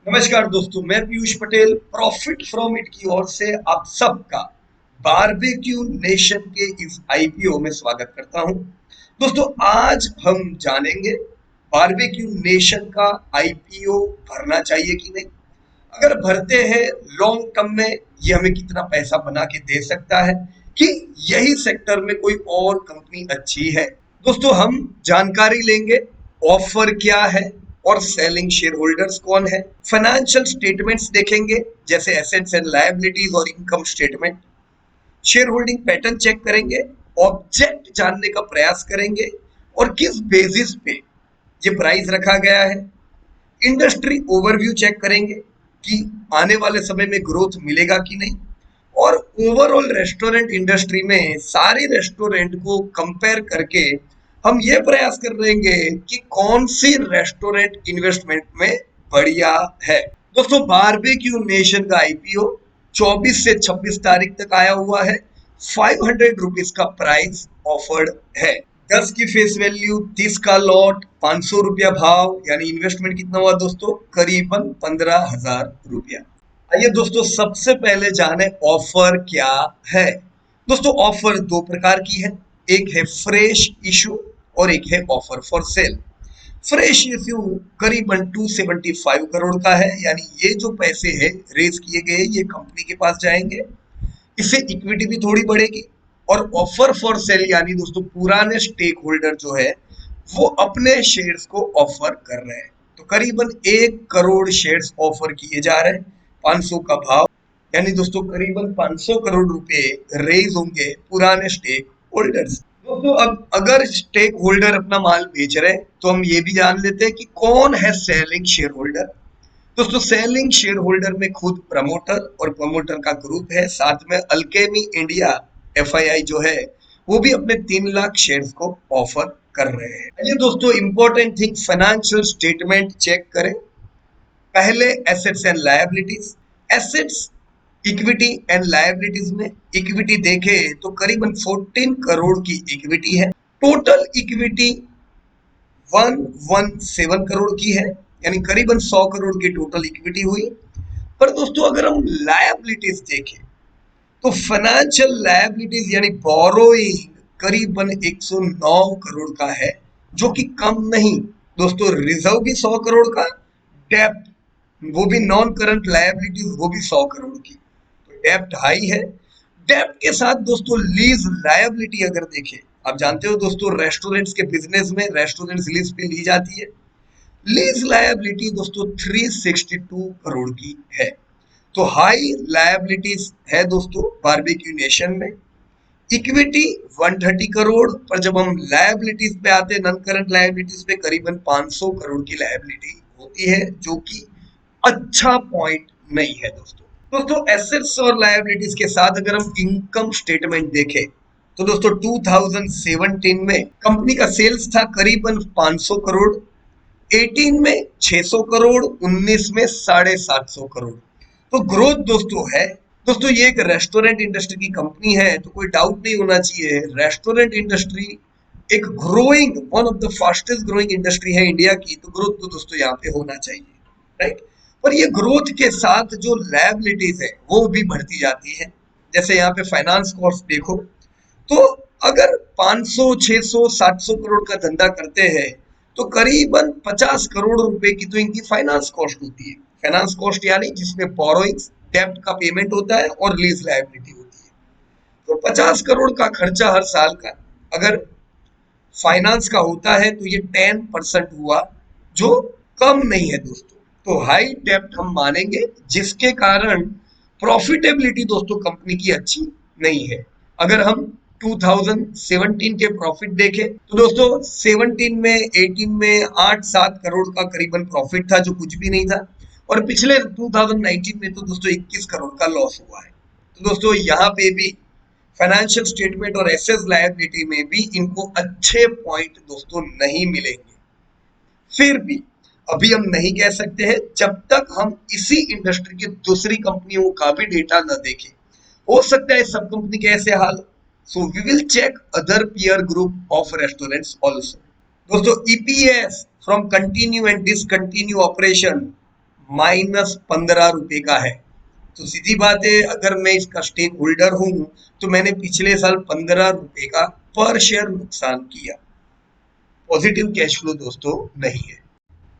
नमस्कार दोस्तों, मैं Piyush Patel profit from it की ओर से आप सबका बारबेक्यू नेशन के इस आईपीओ में स्वागत करता हूं। दोस्तों, आज हम जानेंगे बारबेक्यू नेशन का आईपीओ भरना चाहिए कि नहीं। अगर भरते हैं लॉन्ग टर्म में ये हमें कितना पैसा बना के दे सकता है, कि यही सेक्टर में कोई और कंपनी अच्छी है। दोस्तों, हम जानकारी लेंगे ऑफर क्या है और सेलिंग शेयर होल्डर्स कौन है। फाइनेंशियल स्टेटमेंट्स देखेंगे, जैसे एसेट्स एंड लायबिलिटीज और income statement. Share holding pattern check करेंगे, ऑब्जेक्ट जानने का प्रयास करेंगे और किस बेसिस पे ये प्राइस रखा गया है। इंडस्ट्री ओवरव्यू चेक करेंगे कि आने वाले समय में ग्रोथ मिलेगा कि नहीं। और ओवरऑल रेस्टोरेंट इंडस्ट्री में सारे रेस्टोरेंट को कंपेयर करके हम ये प्रयास कर लेंगे कि कौन सी रेस्टोरेंट इन्वेस्टमेंट में बढ़िया है। दोस्तों, बारबेक्यू नेशन का आईपीओ 24 से 26 तारीख तक आया हुआ है। 500 रुपीज का प्राइस ऑफर्ड है। 10 की फेस वैल्यू, 30 का लॉट, 500 रुपया भाव, यानी इन्वेस्टमेंट कितना हुआ दोस्तों? करीबन 15,000 रुपया। आइए दोस्तों, सबसे पहले जाने ऑफर क्या है। दोस्तों, ऑफर दो प्रकार की है। एक है फ्रेश इशू और एक है offer for sale. Fresh issue करीबन 275 करोड़ का है, यानी ये जो पैसे है रेज किए गए ये कंपनी के पास जाएंगे। इससे इक्विटी भी थोड़ी बढ़ेगी। और ऑफर फॉर सेल यानी दोस्तों पुराने स्टेक होल्डर जो है वो अपने शेयर्स को ऑफर कर रहे हैं। तो करीबन 1 करोड़ शेयर्स ऑफर किए जा रहे हैं। 500 का भाव, यानी दोस्तों करीबन 500 करोड़ रुपए रेज होंगे पुराने स्टेक होल्डर्स। दोस्तों, अब अगर स्टेक होल्डर अपना माल बेच रहे हैं तो हम ये भी जान लेते हैं कि कौन है सेलिंग शेयर होल्डर। दोस्तों, सेलिंग शेयर होल्डर में खुद प्रमोटर और प्रमोटर का ग्रुप है, साथ में अल्केमी इंडिया एफआईआई जो है वो भी अपने 3 लाख शेयर्स को ऑफर कर रहे हैं। ये दोस्तों important thing, financial statement check करें। पहले assets and liabilities. Assets, equity and liabilities में इक्विटी देखे तो करीबन 14 करोड़ की इक्विटी है। टोटल इक्विटी 117 करोड़ की है, यानी करीबन 100 करोड़ की टोटल इक्विटी हुई। पर दोस्तों, अगर हम लायबिलिटीज देखें तो फाइनेंशियल लायबिलिटीज यानी बोरोइंग करीबन 109 करोड़ का है, जो कि कम नहीं। दोस्तों, रिजर्व भी 100 करोड़ का, डेप्ट वो भी नॉन करंट लायबिलिटीज वो भी 100 करोड़ की। तो डेप्ट हाई है। डेप्ट के साथ दोस्तों लीज लायबिलिटी अगर देखें, आप जानते हो दोस्तों रेस्टोरेंट्स के बिजनेस में रेस्टोरेंट्स लीज पे ली जाती है। लीज लायबिलिटी दोस्तों 362 करोड़ की है। तो हाई लायबिलिटीज है दोस्तों बारबेक्यू नेशन में। इक्विटी 130 करोड़, पर जब हम लायबिलिटीज पे आते हैं, नॉन करंट लायबिलिटीज पे, करीबन 500 करोड़ की लायबिलिटी होती है, जो कि अच्छा पॉइंट नहीं है दोस्तों। दोस्तों, एसेट्स और लायबिलिटीज के साथ अगर हम इनकम स्टेटमेंट देखें तो दोस्तों 2017 में कंपनी का सेल्स था करीबन 500 करोड़, 18 में 600 करोड़, 19 में 750 करोड़। तो ग्रोथ दोस्तों है। दोस्तों, ये एक रेस्टोरेंट इंडस्ट्री की कंपनी है, तो कोई डाउट नहीं होना चाहिए, रेस्टोरेंट इंडस्ट्री एक growing, one of the fastest growing industry है इंडिया की। तो ग्रोथ तो दोस्तों यहाँ पे होना चाहिए, राइट। पर ये ग्रोथ के साथ जो लायबिलिटीज है वो भी बढ़ती जाती है। जैसे यहाँ पे फाइनेंस कॉस्ट देखो, तो अगर 500, 600, 700 करोड़ का धंधा करते हैं तो करीबन 50 करोड़ रुपए की तो इनकी फाइनेंस कॉस्ट होती है। फाइनेंस कॉस्ट यानी जिसमें बोरोइंग्स, डेब्ट का पेमेंट होता है और लीज लायबिलिटी होती है। तो 50 करोड़ का खर्चा हर साल का अगर फाइनेंस का होता है तो ये 10% हुआ, जो कम नहीं है दोस्तों। तो हाई डेब्ट हम मानेंगे, जिसके कारण प्रॉफिटेबिलिटी दोस्तों कंपनी की अच्छी नहीं है। अगर हम 2017 के प्रॉफिट देखें तो दोस्तों 17 में, 18 में 8-7 करोड़ का करीबन प्रॉफिट था, जो कुछ भी नहीं था। और पिछले 2019 में तो दोस्तों 21 करोड़ का लॉस हुआ है। तो दोस्तों यहाँ पे भी फाइनेंशियल स्टेटमेंट और एसेट लायबिलिटी में भी इनको अच्छे पॉइंट दोस्तों नहीं मिलेंगे। फिर भी अभी हम नहीं कह सकते हैं जब तक हम इसी इंडस्ट्री की दूसरी कंपनियों का भी डेटा न देखें। हो सकता है सब कंपनी के ऐसे हाल। So we will check other peer group of restaurants also. दोस्तों, EPS from continue and discontinue operation -15 रुपए का है। तो सीधी बात है, अगर मैं इसका स्टेक होल्डर हूं तो मैंने पिछले साल 15 रुपए का पर शेयर नुकसान किया। पॉजिटिव कैश फ्लो दोस्तों नहीं है।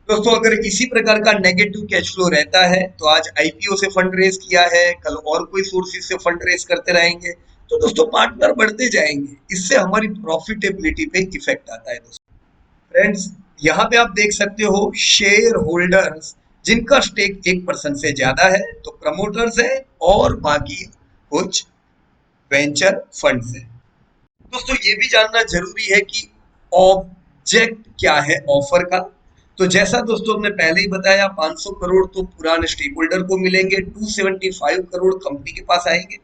दोस्तों अगर इसी प्रकार का नेगेटिव कैश फ्लो रहता है तो आज आईपीओ से फंड रेज किया है, कल और कोई सोर्सेज से फंड रेज करते रहेंगे तो दोस्तों पार्टनर बढ़ते जाएंगे, इससे हमारी प्रॉफिटेबिलिटी पे इफेक्ट आता है। दोस्तों फ्रेंड्स, यहाँ पे आप देख सकते हो शेयर होल्डर्स जिनका स्टेक 1% से ज्यादा है तो प्रमोटर्स है और बाकी कुछ वेंचर फंड्स है। दोस्तों ये भी जानना जरूरी है कि ऑब्जेक्ट क्या है ऑफर का। तो जैसा दोस्तों हमने पहले ही बताया, 500 करोड़ तो पुराने स्टेक होल्डर को मिलेंगे, 275 करोड़ कंपनी के पास आएंगे,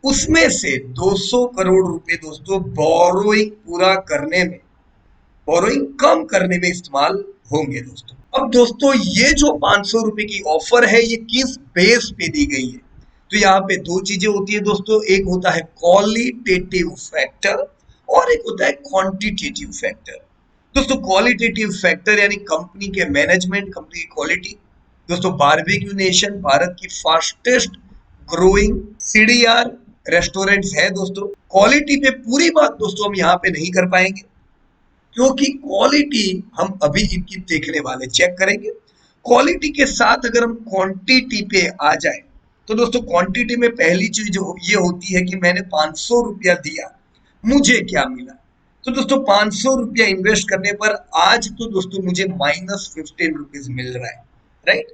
उसमें से 200 करोड़ रुपए दोस्तों बोरोइंग पूरा करने में, बोरोइंग कम करने में इस्तेमाल होंगे। दोस्तों अब दोस्तों ये जो 500 रुपए की ऑफर है ये किस बेस पे दी गई है? तो यहाँ पे दो चीजें होती है दोस्तों, एक होता है क्वालिटेटिव फैक्टर और एक होता है क्वांटिटेटिव फैक्टर। दोस्तों क्वालिटेटिव फैक्टर यानी कंपनी के मैनेजमेंट, कंपनी की क्वालिटी। दोस्तों बारबेक्यू नेशन भारत की फास्टेस्ट ग्रोइंग सीडीआर रेस्टोरेंट्स है। दोस्तों क्वालिटी पे पूरी बात दोस्तों हम यहाँ पे नहीं कर पाएंगे क्योंकि क्वालिटी हम अभी इनकी देखने वाले, चेक करेंगे। क्वालिटी के साथ अगर हम क्वांटिटी पे आ जाए तो दोस्तों क्वांटिटी में पहली चीज ये होती है कि मैंने 500 रुपया दिया, मुझे क्या मिला? तो दोस्तों 500 रुपया इन्वेस्ट करने पर आज तो दोस्तों मुझे -15 रुपीज मिल रहा है, राइट?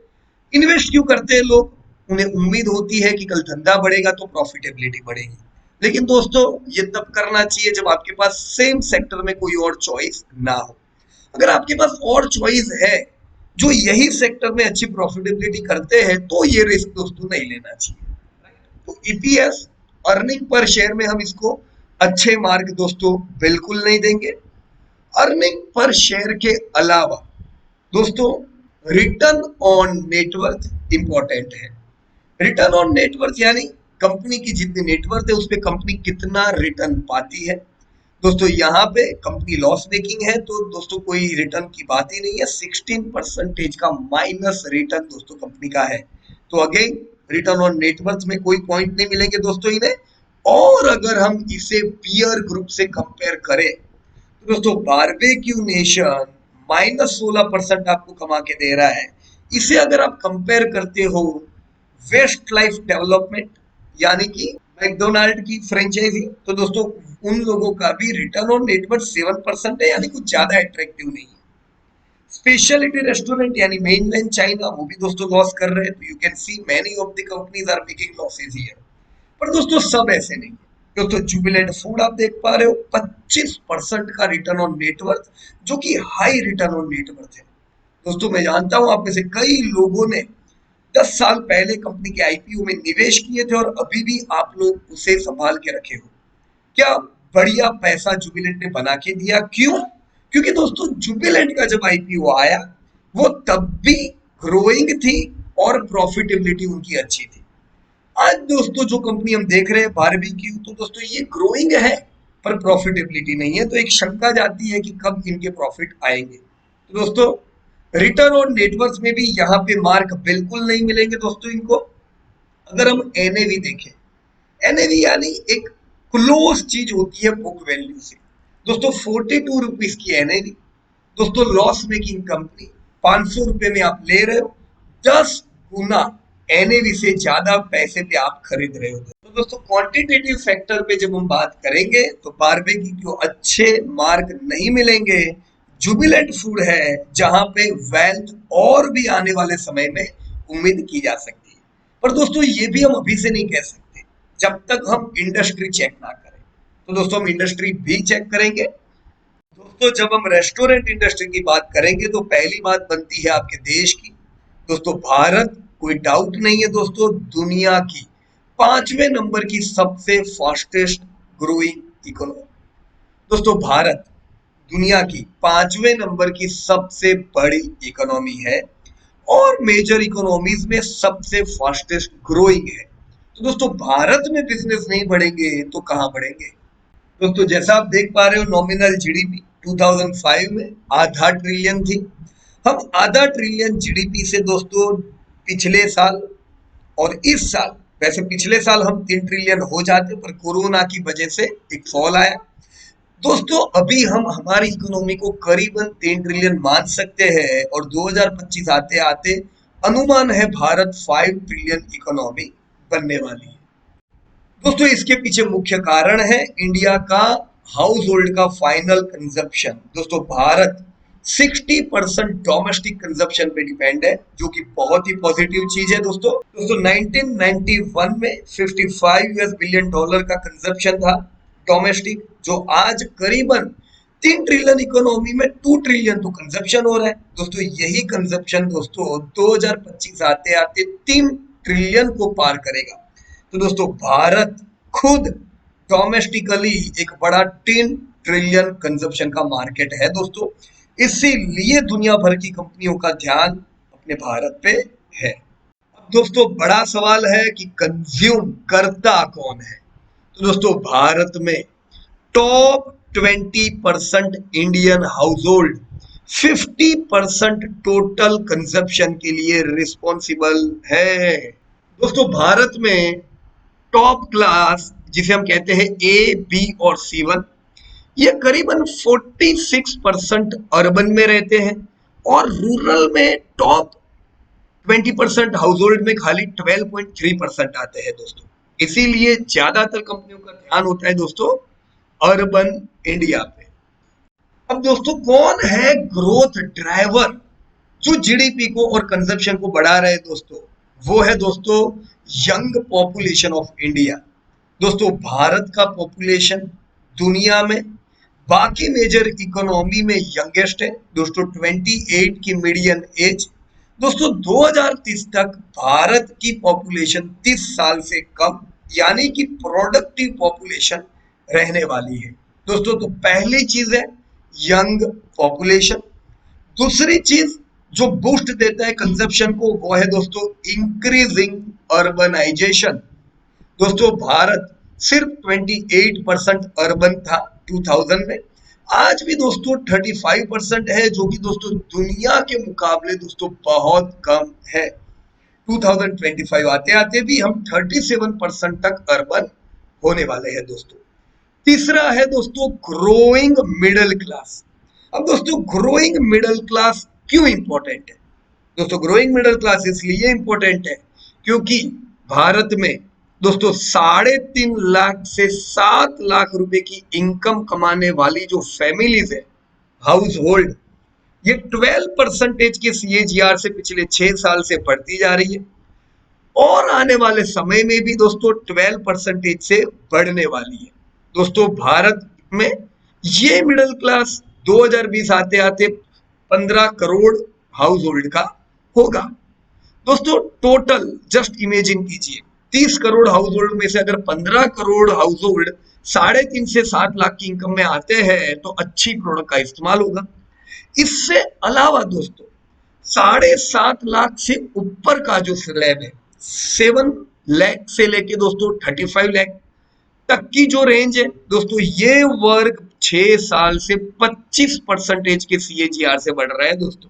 इन्वेस्ट क्यों करते हैं लोग? उन्हें उम्मीद होती है कि कल धंधा बढ़ेगा तो प्रॉफिटेबिलिटी बढ़ेगी। लेकिन दोस्तों ये तब करना चाहिए जब आपके पास सेम सेक्टर में कोई और चॉइस ना हो। अगर आपके पास और चॉइस है जो यही सेक्टर में अच्छी प्रॉफिटेबिलिटी करते हैं तो ये रिस्क दोस्तों नहीं लेना चाहिए। तो ईपीएस, अर्निंग पर शेयर में हम इसको अच्छे मार्क दोस्तों बिल्कुल नहीं देंगे। अर्निंग पर शेयर के अलावा दोस्तों रिटर्न ऑन नेटवर्थ इंपॉर्टेंट है। रिटर्न ऑन नेटवर्थ यानी कंपनी की जितनी नेटवर्थ है उस पे कंपनी कितना रिटर्न पाती है। दोस्तों यहाँ पे कंपनी लॉस मेकिंग है तो दोस्तों कोई रिटर्न की बात ही नहीं है, 16% का माइनस रिटर्न दोस्तों कंपनी का है। तो अगेन रिटर्न ऑन नेटवर्थ में कोई पॉइंट नहीं मिलेंगे दोस्तों इन्हें। और अगर हम इसे पीयर ग्रुप से कंपेयर करें तो दोस्तों बारबेक्यू नेशन -16% आपको कमा के दे रहा है। इसे अगर आप कंपेयर करते हो वेस्ट लाइफ डेवलपमेंट यानी कि मैकडोनाल्ड की फ्रेंचाइजी, तो दोस्तों उन लोगों का भी रिटर्न ऑन नेटवर्थ 7% है, यानी कुछ ज्यादा अट्रैक्टिव नहीं है। स्पेशलिटी रेस्टोरेंट यानी मेनलैंड चाइना, वो भी दोस्तों लॉस कर रहे हैं। तो you can see many of the companies are making losses here. पर दोस्तों सब ऐसे नहीं है। दोस्तों जुबिलेंट फूड आप देख पा रहे हो 25% का रिटर्न ऑन नेटवर्थ, जो कि हाई रिटर्न ऑन नेटवर्थ है। दोस्तों मैं जानता हूं आप में से कई लोगों ने 10 साल पहले कंपनी के आईपीओ में निवेश किए थे और अभी भी आप लोग उसे संभाल के रखे हो। क्या बढ़िया पैसा जुबिलेंट ने बना के दिया। क्यों? क्योंकि दोस्तों जुबिलेंट का जब आईपीओ आया वो तब भी ग्रोइंग थी और प्रॉफिटेबिलिटी उनकी अच्छी थी। आज दोस्तों जो कंपनी हम देख रहे हैं बारबेक्यू, तो दोस्तों ये ग्रोइंग है पर प्रॉफिटेबिलिटी नहीं है। तो एक शंका जाती है कि कब इनके प्रॉफिट आएंगे। तो दोस्तों रिटर्न ऑन नेटवर्थ में भी यहाँ पे मार्क बिल्कुल नहीं मिलेंगे दोस्तों इनको। अगर हम एनएवी देखें, एनएवी यानी एक क्लोज चीज होती है बुक वैल्यू से। दोस्तों 42 रुपीज की एनएवी, दोस्तों लॉस मेकिंग कंपनी, 500 रुपए में आप ले रहे हो, 10 गुना एनएवी से ज्यादा पैसे पे आप खरीद रहे हो। तो दोस्तों क्वांटिटेटिव फैक्टर पे जब हम बात करेंगे तो बारबेक्यू को अच्छे मार्क नहीं मिलेंगे। जुबिलेंट फूड है जहां पे वेल्थ और भी आने वाले समय में उम्मीद की जा सकती है। पर दोस्तों ये भी हम अभी से नहीं कह सकते जब तक हम इंडस्ट्री चेक ना करें। तो दोस्तों हम इंडस्ट्री भी चेक करेंगे। दोस्तों जब हम रेस्टोरेंट इंडस्ट्री की बात करेंगे तो पहली बात बनती है आपके देश की। दोस्तों भारत, कोई डाउट नहीं है दोस्तों, दुनिया की 5वें नंबर की सबसे फास्टेस्ट ग्रोइंग इकोनॉमी। दोस्तों भारत दुनिया की 5वें नंबर की सबसे बड़ी इकोनॉमी है और मेजर इकोनॉमीज में सबसे फास्टेस्ट ग्रोइंग है। तो दोस्तों भारत में बिजनेस नहीं बढ़ेंगे तो कहां बढ़ेंगे? दोस्तों जैसा आप देख पा रहे हो नॉमिनल जीडीपी 2005 में ½ ट्रिलियन थी। हम ½ ट्रिलियन जीडीपी से दोस्तों पिछले साल और इस साल, वैसे पिछले साल हम 3 ट्रिलियन हो जाते पर कोरोना की वजह से एक फॉल आया। दोस्तों अभी हम हमारी इकोनॉमी को करीबन 3 ट्रिलियन मान सकते हैं और 2025 आते आते अनुमान है भारत 5 ट्रिलियन इकोनॉमी बनने वाली है। दोस्तों इसके पीछे मुख्य कारण है इंडिया का हाउस होल्ड का फाइनल कंजप्शन। दोस्तों भारत 60% डोमेस्टिक कंजप्शन पे डिपेंड है, जो कि बहुत ही पॉजिटिव चीज है। दोस्तों 1991 में 55 यूएस बिलियन डॉलर का कंजप्शन था डोमेस्टिक, जो आज करीबन 3 ट्रिलियन इकोनॉमी में 2 ट्रिलियन तो कंजप्शन हो रहा है। दोस्तों यही कंजप्शन दोस्तों 2025 आते आते 3 ट्रिलियन को पार करेगा। तो दोस्तों भारत खुद डोमेस्टिकली एक बड़ा 3 ट्रिलियन कंजप्शन का मार्केट है दोस्तों, इसीलिए दुनिया भर की कंपनियों का ध्यान अपने भारत पे है। अब दोस्तों बड़ा सवाल है कि कंज्यूम करता कौन है। तो दोस्तों भारत में top 20% Indian house hold 50% total consumption के लिए रिस्पॉन्सिबल है। दोस्तों भारत में टॉप क्लास जिसे हम कहते हैं ए, बी और C1, ये करीबन 46% अर्बन में रहते हैं और रूरल में टॉप 20% हाउस होल्ड में खाली 12.3% आते हैं दोस्तों। इसीलिए ज्यादातर कंपनियों का ध्यान होता है दोस्तों अर्बन इंडिया पे। अब दोस्तों कौन है ग्रोथ ड्राइवर जो जीडीपी को और कंजप्शन को बढ़ा रहे हैं दोस्तों, वो है दोस्तों यंग पॉपुलेशन ऑफ इंडिया। दोस्तों भारत का पॉपुलेशन दुनिया में बाकी मेजर इकोनॉमी में यंगेस्ट है दोस्तों, 28 की मीडियन एज। दोस्तों 2030 तक भारत की पॉपुलेशन 30 साल से कम यानी कि प्रोडक्टिव पॉपुलेशन रहने वाली है दोस्तों। तो पहली चीज है यंग पॉपुलेशन। दूसरी चीज जो बूस्ट देता है कंजप्शन को वो है दोस्तों इंक्रीजिंग अर्बनाइजेशन। दोस्तों भारत सिर्फ 28% अर्बन था 2000 में, आज भी दोस्तों 35% है, जो कि दोस्तों दुनिया के मुकाबले दोस्तों बहुत कम है। 2025 आते आते भी हम 37% तक अर्बन होने वाले हैं दोस्तों। तीसरा है दोस्तों ग्रोइंग मिडिल क्लास। अब दोस्तों ग्रोइंग मिडिल क्लास क्यों इंपॉर्टेंट है? दोस्तों ग्रोइंग मिडिल क्लास इसलिए इंपॉर्टेंट है क्योंकि भारत में दोस्तों 3.5 लाख से 7 लाख रुपए की इनकम कमाने वाली जो फैमिलीज है, हाउस होल्ड, ये 12% के CAGR से पिछले 6 साल से बढ़ती जा रही है और आने वाले समय में भी दोस्तों 12% से बढ़ने वाली है। दोस्तों भारत में ये मिडिल क्लास 2020 आते आते 15 करोड़ हाउस होल्ड का होगा। दोस्तों टोटल जस्ट इमेजिन कीजिए 30 करोड़ हाउस होल्ड में से अगर 15 करोड़ हाउस होल्ड 3.5 से 7 लाख की इनकम में आते हैं तो अच्छी प्रोडक्ट का इस्तेमाल होगा। इससे अलावा दोस्तों 7.5 लाख से ऊपर का जो स्लैब है, 7 लाख से लेके दोस्तों 35 लाख तक की जो रेंज है दोस्तों, ये वर्ग 6 साल से 25% के CAGR से बढ़ रहा है दोस्तों।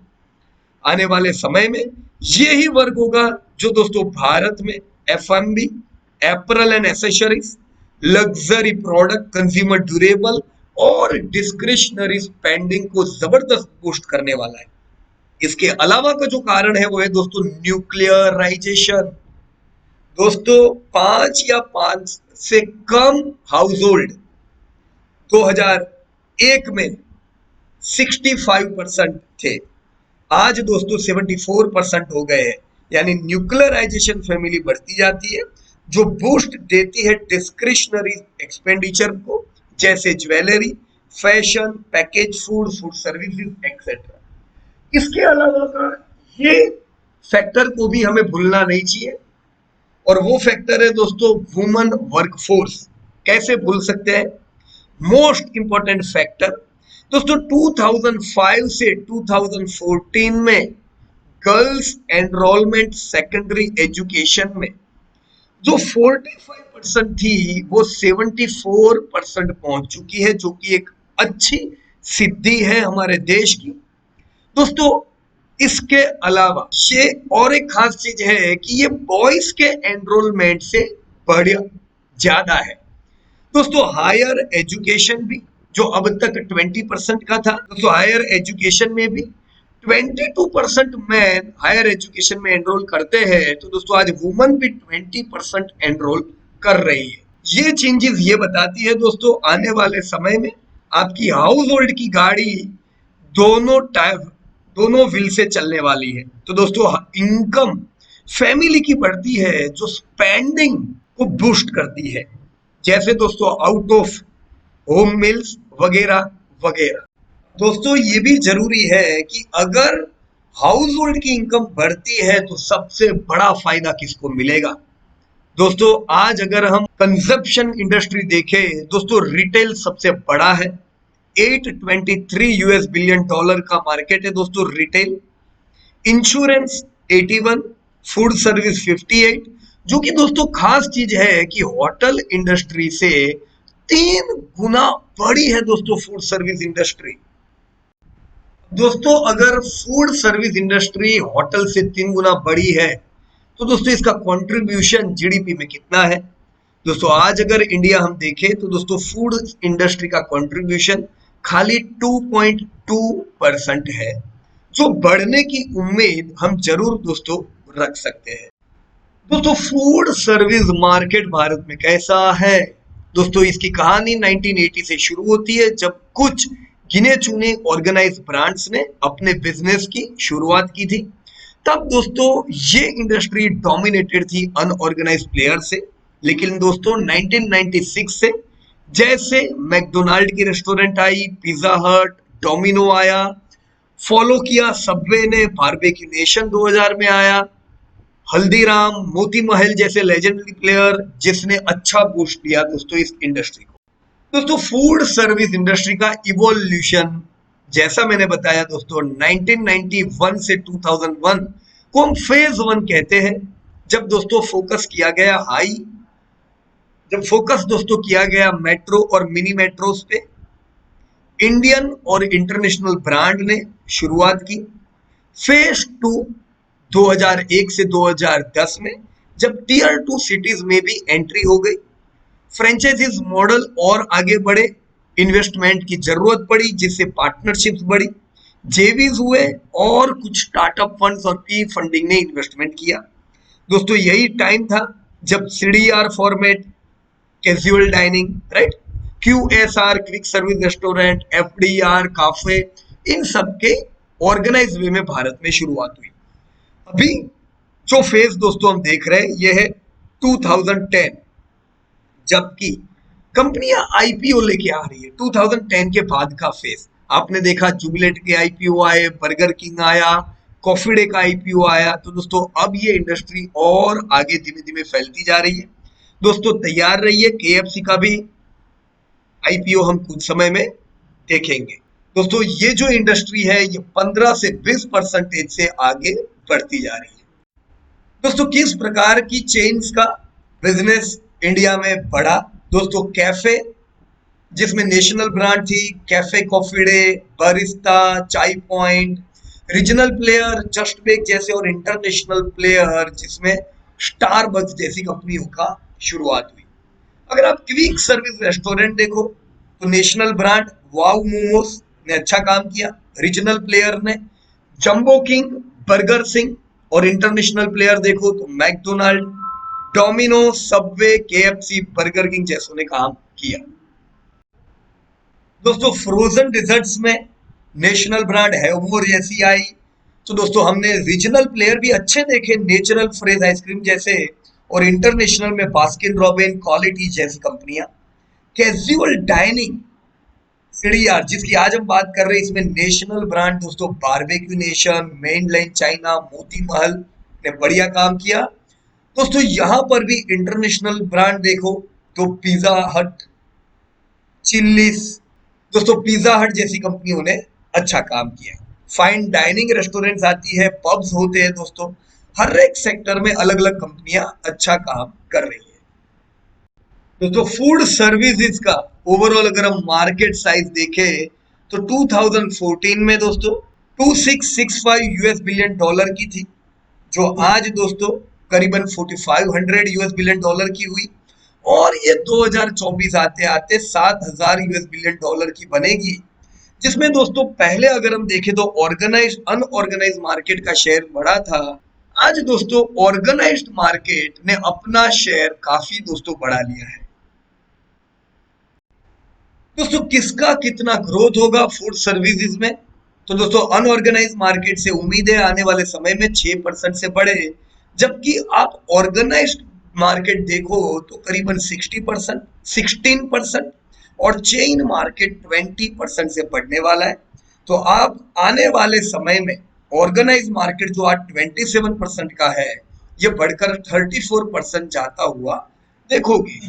आने वाले समय में यही वर्ग होगा जो दोस्तों भारत में FMB, apparel and accessories, luxury product, consumer durable और डिस्क्रिशनरी स्पेंडिंग को जबरदस्त बूस्ट करने वाला है। इसके अलावा का जो कारण है वो है दोस्तों न्यूक्लियराइजेशन। दोस्तों 5 या 5 से कम हाउस होल्ड 2001 में 65% थे, आज दोस्तों 74% हो गए हैं। यानी न्यूक्लियराइजेशन फैमिली बढ़ती जाती है जो बूस्ट देती है डिस्क्रिशनरी एक्सपेंडिचर को, जैसे jewellery, fashion, package food, food services etcetera. इसके अलावा का ये फैक्टर को भी हमें भूलना नहीं चाहिए और वो फैक्टर है दोस्तों वुमन वर्कफोर्स। कैसे भूल सकते हैं? मोस्ट इंपॉर्टेंट फैक्टर दोस्तों 2005 से 2014 में गर्ल्स एनरोलमेंट सेकेंडरी एजुकेशन में जो 45% थी वो 74% पहुंच चुकी है, जो कि एक अच्छी सिद्धि है हमारे देश की। दोस्तों इसके अलावा ये और एक खास चीज है कि ये बॉयज के एनरोलमेंट से बढ़िया ज्यादा है। दोस्तों हायर एजुकेशन भी, जो अब तक 20% का था, दोस्तों हायर एजुकेशन में भी 22% मैन हायर एजुकेशन में एनरोल करते हैं, तो दोस्तों आज वुमन भी 20% एनरोल कर रही है। ये चेंजेस ये बताती है दोस्तों आने वाले समय में आपकी हाउस होल्ड की गाड़ी दोनों टाइप दोनों व्हील से चलने वाली है। तो दोस्तों इनकम फैमिली की बढ़ती है जो स्पेंडिंग को बूस्ट करती है, जैसे दोस्तों आउट ऑफ होम मील्स वगैरह वगैरह। दोस्तों ये भी जरूरी है कि अगर हाउस होल्ड की इनकम बढ़ती है तो सबसे बड़ा फायदा किसको मिलेगा। दोस्तों आज अगर हम कंजप्शन इंडस्ट्री देखें, दोस्तों रिटेल सबसे बड़ा है, 823 यूएस बिलियन डॉलर का मार्केट है दोस्तों रिटेल। इंश्योरेंस 81, फूड सर्विस 58, जो कि दोस्तों खास चीज है कि होटल इंडस्ट्री से 3 गुना बड़ी है दोस्तों फूड सर्विस इंडस्ट्री। दोस्तों अगर फूड सर्विस इंडस्ट्री होटल से 3 गुना बड़ी है तो दोस्तों इसका कंट्रीब्यूशन जीडीपी में कितना है। दोस्तों आज अगर इंडिया हम देखें तो दोस्तों फूड इंडस्ट्री का कंट्रीब्यूशन खाली 2.2% है, जो बढ़ने की उम्मीद हम जरूर दोस्तों रख सकते हैं। दोस्तों फूड सर्विस मार्केट भारत में कैसा है। दोस्तों इसकी कहानी 1980 से शुरू होती है, जब कुछ गिने चुने ऑर्गेनाइज ब्रांड्स ने अपने बिजनेस की शुरुआत की थी। तब दोस्तों ये इंडस्ट्री डोमिनेटेड थी अनऑर्गेनाइज प्लेयर से, लेकिन दोस्तों 1996 से जैसे मैकडोनाल्ड की रेस्टोरेंट आई, पिज्जा हट, डोमिनो आया, फॉलो किया सबवे ने, बारबेक्यू नेशन 2000 में आया, हल्दीराम, मोती महल जैसे लेजेंडरी प्लेयर जिसने अच्छा बूस्ट दिया दोस्तों इस इंडस्ट्री को। दोस्तों फूड सर्विस इंडस्ट्री का इवोल्यूशन जैसा मैंने बताया दोस्तों 1991 से 2001 को हम फेज 1 कहते हैं, जब दोस्तों फोकस किया गया दोस्तों किया गया मेट्रो और मिनी मेट्रोस पे। इंडियन और इंटरनेशनल ब्रांड ने शुरुआत की। फेज 2 2001 से 2010 में, जब टीयर 2 सिटीज में भी एंट्री हो गई, फ्रेंचाइजीज मॉडल और आगे बढ़े, इन्वेस्टमेंट की जरूरत पड़ी जिससे पार्टनरशिप्स बढ़ी, जेवीज हुए और कुछ स्टार्टअप फंड्स और पी फंडिंग ने इन्वेस्टमेंट किया। दोस्तों यही टाइम था जब CDR format, casual dining, right, QSR quick service restaurant, FDR cafe, इन सब के ऑर्गेनाइज वे में भारत में शुरुआत हुई। अभी जो फेज दोस्तों हम देख रहे हैं ये है 2010, जबकि कंपनियां आईपीओ लेके आ रही है। 2010 के बाद का फेज आपने देखा, जुबिलेंट के आईपीओ आए, बर्गर किंग आया, कॉफी डे का आईपीओ आया। तो दोस्तों अब ये इंडस्ट्री और आगे धीमे धीमे फैलती जा रही है। दोस्तों तैयार रहिए, केएफसी का भी आईपीओ हम कुछ समय में देखेंगे। दोस्तों ये जो इंडस्ट्री है ये 15 से 20% से आगे बढ़ती जा रही है। दोस्तों किस प्रकार की चेन्स का बिजनेस इंडिया में बढ़ा। दोस्तों कैफे, जिसमें नेशनल ब्रांड थी cafe coffee day, Barista, Chai point, regional player just bake जैसे, और इंटरनेशनल प्लेयर जिसमें स्टारबक्स जैसी कंपनियों का शुरुआत हुई। अगर आप क्विक सर्विस रेस्टोरेंट देखो तो नेशनल ब्रांड वाव मोमोस ने अच्छा काम किया, रीजनल प्लेयर ने जंबो किंग, बर्गर सिंह, और इंटरनेशनल प्लेयर देखो तो McDonald, Domino, Subway, KFC, Burger King जैसों ने काम किया। दोस्तों फ्रोजन डिजर्ट्स में नेशनल ब्रांड हैवमोर जैसी आई। तो दोस्तों हमने रीजनल प्लेयर भी अच्छे देखे, नेचुरल फ्रेज आइसक्रीम जैसे, और इंटरनेशनल में बास्किन रॉबिन, क्वालिटी जैसी कंपनियां। कैजुअल डाइनिंग सीडीआर जिसकी आज हम बात कर रहे हैं, इसमें नेशनल ब्रांड दोस्तों Barbeque Nation, main line China, Moti Mahal ने बढ़िया काम किया। दोस्तों यहां पर भी इंटरनेशनल ब्रांड देखो तो पिज्जा हट, चिल्लीज, दोस्तों पिज्जा हट जैसी कंपनियों ने अच्छा काम किया। फाइन डाइनिंग रेस्टोरेंट्स आती है, पब्स होते हैं दोस्तों, हर एक सेक्टर में अलग अलग कंपनियां अच्छा काम कर रही है। दोस्तों फूड सर्विसेज का ओवरऑल अगर हम मार्केट साइज देखें तो 2014 में दोस्तों 2665 यूएस बिलियन डॉलर की थी, जो आज दोस्तों करीबन 4500 यूएस बिलियन डॉलर की हुई, और ये 2024 आते आते 7000 यूएस बिलियन डॉलर की बनेगी, जिसमें दोस्तों पहले अगर हम देखें तो ऑर्गेनाइज्ड अनऑर्गेनाइज्ड मार्केट का शेयर बढ़ा था। आज दोस्तों ऑर्गेनाइज्ड मार्केट ने अपना शेयर काफी दोस्तों बढ़ा लिया है। दोस्तों किसका कितना ग्रोथ होगा फूड सर्विसेज में, तो दोस्तों अनऑर्गेनाइज मार्केट से उम्मीद है आने वाले समय में 6% से बढ़े, जबकि आप ऑर्गेनाइज्ड मार्केट देखो तो करीबन 60%, 16%, और चेन मार्केट 20% से बढ़ने वाला है। तो आप आने वाले समय में ऑर्गेनाइज मार्केट जो आज 27% का है, ये बढ़कर 34% जाता हुआ देखोगे।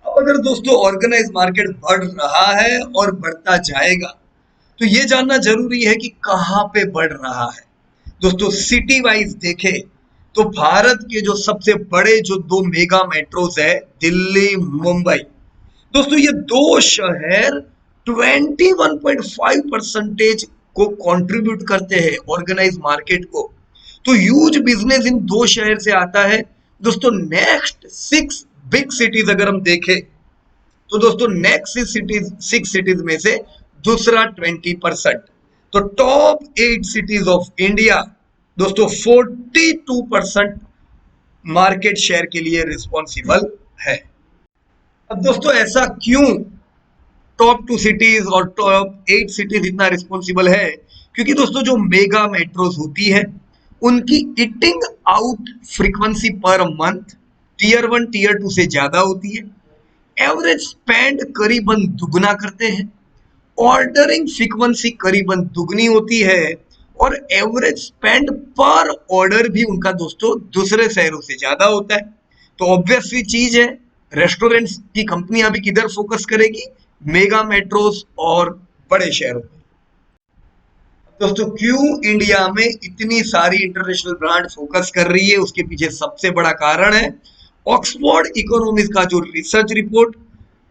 अब अगर दोस्तों ऑर्गेनाइज मार्केट बढ़ रहा है और बढ़ता जाएगा, तो ये जानना जरूरी है कि कहाँ पे बढ़ रहा है। दोस्तों सिटी वाइज देखें तो भारत के जो सबसे बड़े जो दो मेगा मेट्रोज है, दिल्ली मुंबई, दोस्तों ये दो शहर 21.5% को कंट्रीब्यूट करते हैं ऑर्गेनाइज मार्केट को। तो ह्यूज बिजनेस इन दो शहर से आता है। दोस्तों नेक्स्ट 6 बिग सिटीज अगर हम देखें, तो दोस्तों नेक्स्ट सिक्स सिटीज में से दूसरा 20%, तो टॉप 8 सिटीज ऑफ इंडिया दोस्तों 42% मार्केट शेयर के लिए रिस्पॉन्सिबल है। अब दोस्तों ऐसा क्यों टॉप 2 सिटीज और टॉप 8 सिटीज इतना रिस्पॉन्सिबल है, क्योंकि दोस्तों जो मेगा मेट्रोज होती है उनकी eating out frequency per month tier 1 tier 2 से ज्यादा होती है, एवरेज स्पेंड करीबन दुगना करते हैं, ऑर्डरिंग फ्रीक्वेंसी करीबन दुगनी होती है, और एवरेज स्पेंड पर ऑर्डर भी उनका दोस्तों दूसरे शहरों से ज्यादा होता है। तो ऑब्वियसली चीज है, रेस्टोरेंट्स की कंपनियां भी किधर फोकस करेगी, मेगा मेट्रोस और बड़े शहरों में। दोस्तों क्यों इंडिया में इतनी सारी इंटरनेशनल ब्रांड फोकस कर रही है, उसके पीछे सबसे बड़ा कारण है ऑक्सफोर्ड इकोनॉमिक्स का जो रिसर्च रिपोर्ट,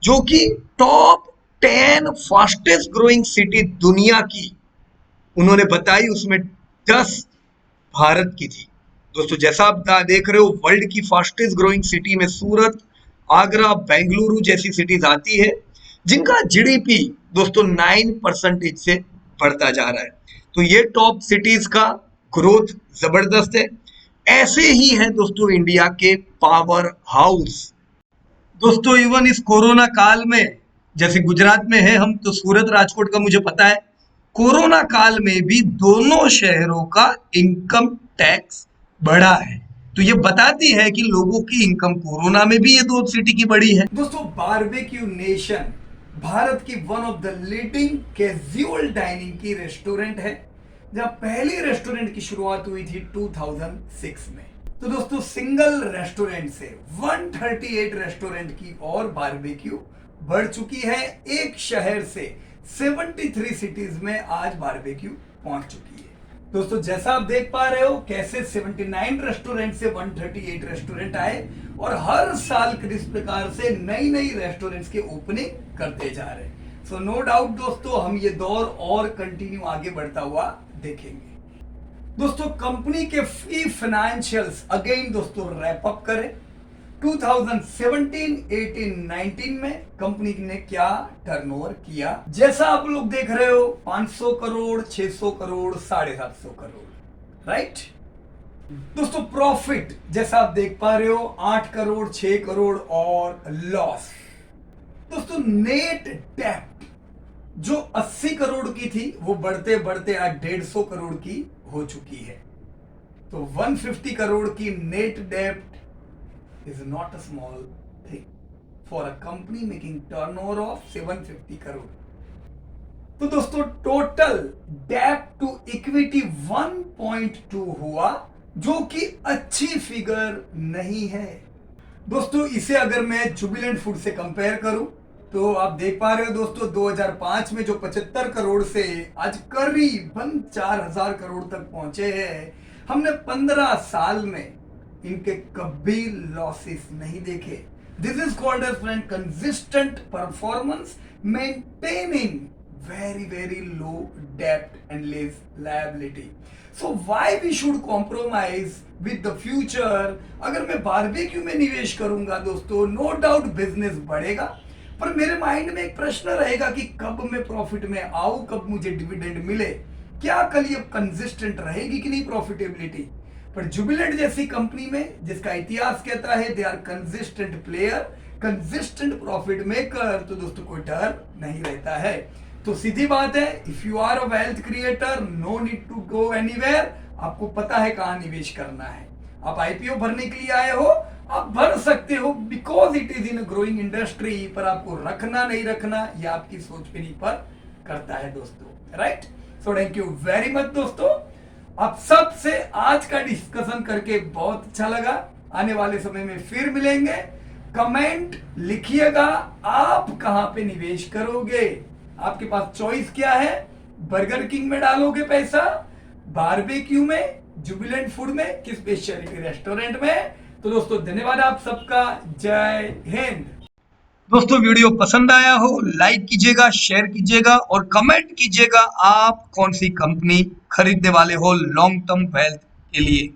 जो कि टॉप 10 फास्टेस्ट ग्रोइंग सिटी दुनिया की उन्होंने बताई, उसमें 10 भारत की थी। दोस्तों जैसा आप देख रहे हो, वर्ल्ड की फास्टेस्ट ग्रोइंग सिटी में सूरत, आगरा, बेंगलुरु जैसी सिटीज आती है, जिनका जीडीपी दोस्तों 9% से बढ़ता जा रहा है। तो ये टॉप सिटीज का ग्रोथ जबरदस्त है। ऐसे ही है दोस्तों इंडिया के पावर हाउस। दोस्तों इवन इस कोरोना काल में, जैसे गुजरात में है हम, तो सूरत राजकोट का मुझे पता है, कोरोना काल में भी दोनों शहरों का इनकम टैक्स बढ़ा है। तो ये बताती है कि लोगों की इनकम कोरोना में भी ये दो सिटी की बढ़ी है। दोस्तों बारबेक्यू नेशन भारत की one of the leading casual dining की रेस्टोरेंट है, जहां पहली रेस्टोरेंट की शुरुआत हुई थी 2006 में। तो दोस्तों सिंगल रेस्टोरेंट से 138 रेस्टोरेंट की और बारबेक्यू बढ़ चुकी है। एक शहर से 73 सिटीज में आज बारबेक्यू पहुंच चुकी है। दोस्तों जैसा आप देख पा रहे हो कैसे 79 रेस्टोरेंट से 138 रेस्टोरेंट आए, और हर साल किस प्रकार से नई नई रेस्टोरेंट्स के ओपनिंग करते जा रहे हैं। सो नो डाउट दोस्तों हम ये दौर और कंटिन्यू आगे बढ़ता हुआ देखेंगे। दोस्तों कंपनी के फाइनेंशियल्स अगेन दोस्तों रैप अप करें। 2017, 18, 19 में कंपनी ने क्या टर्नओवर किया, जैसा आप लोग देख रहे हो 500 करोड़, 600 करोड़, 750 करोड़, राइट। दोस्तों प्रॉफिट जैसा आप देख पा रहे हो 8 करोड़, 6 करोड़ और लॉस। दोस्तों नेट डेप्ट जो 80 करोड़ की थी वो बढ़ते बढ़ते आज 150 करोड़ की हो चुकी है। तो 150 करोड़ की नेट डेप्ट is not a small thing for a company making turnover of 750 crore. तो दोस्तों टोटल डेप्ट टू इक्विटी 1.2 हुआ, जो कि अच्छी फिगर नहीं है। दोस्तों इसे अगर मैं जुबिलेंट फूड से कंपेयर करूं, तो आप देख पा रहे हो दोस्तों 2005 में जो 75 करोड़ से आज करीबन 4000 करोड़ तक पहुंचे हैं, हमने 15 साल में इनके कभी लॉसेस नहीं देखे। This is called as friend consistent performance maintaining very low debt and less liability. So why we should compromise with the future? अगर मैं बारबेक्यू में निवेश करूंगा दोस्तों, नो डाउट बिजनेस बढ़ेगा, पर मेरे माइंड में एक प्रश्न रहेगा कि कब मैं प्रॉफिट में आऊं, कब मुझे डिविडेंड मिले, क्या कल ये कंसिस्टेंट रहेगी कि नहीं प्रॉफिटेबिलिटी। पर जुबिलेंट जैसी कंपनी में, जिसका इतिहास कहता है they are consistent player, consistent profit maker, तो दोस्तों कोई डर नहीं रहता है। तो सीधी बात है, if you are a wealth creator, no need to go anywhere, आपको पता है कहां निवेश करना है। आप आईपीओ भरने के लिए आए हो, आप भर सकते हो because it is in growing industry, पर आपको रखना नहीं रखना यह आपकी सोच पे निर्भर करता है दोस्तों, right. So thank you very much दोस्तों, आप सबसे आज का डिस्कशन करके बहुत अच्छा लगा। आने वाले समय में फिर मिलेंगे। कमेंट लिखिएगा आप कहां पे निवेश करोगे, आपके पास चॉइस क्या है, बर्गर किंग में डालोगे पैसा, बारबेक्यू में, जुबिलेंट फूड में, किस स्पेशलिटी रेस्टोरेंट में। तो दोस्तों धन्यवाद आप सबका, जय हिंद। दोस्तों वीडियो पसंद आया हो लाइक कीजिएगा, शेयर कीजिएगा और कमेंट कीजिएगा आप कौन सी कंपनी खरीदने वाले हो लॉन्ग टर्म वेल्थ के लिए।